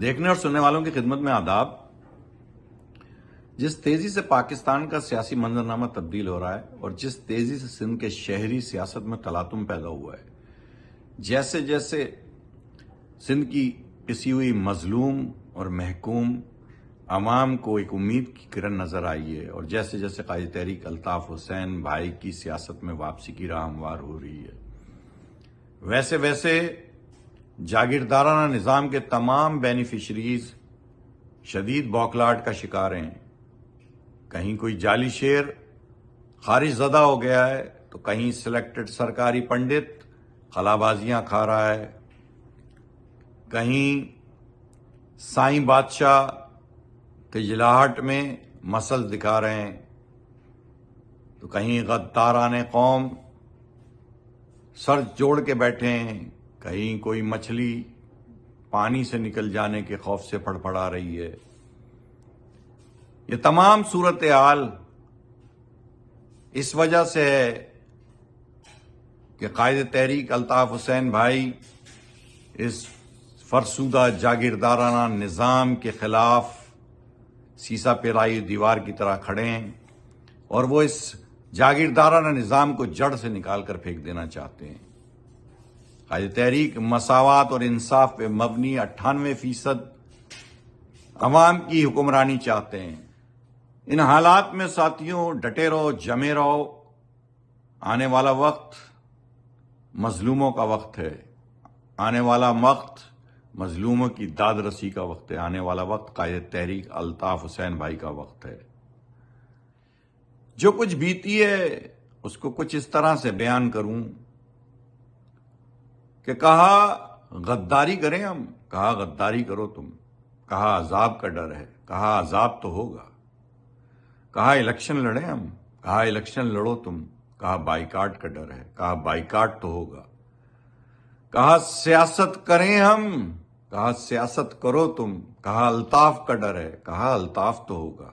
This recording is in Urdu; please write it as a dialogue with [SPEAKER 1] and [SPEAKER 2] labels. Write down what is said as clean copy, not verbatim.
[SPEAKER 1] دیکھنے اور سننے والوں کی خدمت میں آداب۔ جس تیزی سے پاکستان کا سیاسی منظرنامہ تبدیل ہو رہا ہے اور جس تیزی سے سندھ کے شہری سیاست میں تلاطم پیدا ہوا ہے، جیسے جیسے سندھ کی پسی ہوئی مظلوم اور محکوم عوام کو ایک امید کی کرن نظر آئی ہے، اور جیسے جیسے قائد تحریک الطاف حسین بھائی کی سیاست میں واپسی کی راہ ہموار ہو رہی ہے، ویسے ویسے جاگیردارانہ نظام کے تمام بینیفیشریز شدید بوکھلاہٹ کا شکار ہیں۔ کہیں کوئی جعلی شیر خارج زدہ ہو گیا ہے تو کہیں سلیکٹڈ سرکاری پنڈت خلابازیاں کھا رہا ہے، کہیں سائیں بادشاہ تجلاہٹ میں مسل دکھا رہے ہیں، تو کہیں غداران قوم سر جوڑ کے بیٹھے ہیں، کہیں کوئی مچھلی پانی سے نکل جانے کے خوف سے پھڑپھڑا رہی ہے۔ یہ تمام صورتحال اس وجہ سے ہے کہ قائد تحریک الطاف حسین بھائی اس فرسودہ جاگیردارانہ نظام کے خلاف سیسا پیرائی دیوار کی طرح کھڑے ہیں، اور وہ اس جاگیردارانہ نظام کو جڑ سے نکال کر پھینک دینا چاہتے ہیں۔ قائد تحریک مساوات اور انصاف پہ مبنی 98% عوام کی حکمرانی چاہتے ہیں۔ ان حالات میں ساتھیوں ڈٹے رہو، جمے رہو۔ آنے والا وقت مظلوموں کا وقت ہے، آنے والا وقت مظلوموں کی داد رسی کا وقت ہے، آنے والا وقت قائد تحریک الطاف حسین بھائی کا وقت ہے۔ جو کچھ بیتی ہے اس کو کچھ اس طرح سے بیان کروں کہ کہا غداری کریں ہم، کہا غداری کرو تم، کہا عذاب کا ڈر ہے، کہا عذاب تو ہوگا، کہا الیکشن لڑیں ہم، کہا الیکشن لڑو تم، کہا بائیکاٹ کا ڈر ہے، کہا بائیکاٹ تو ہوگا، کہا سیاست کریں ہم، کہا سیاست کرو تم، کہا الطاف کا ڈر ہے، کہا الطاف تو ہوگا۔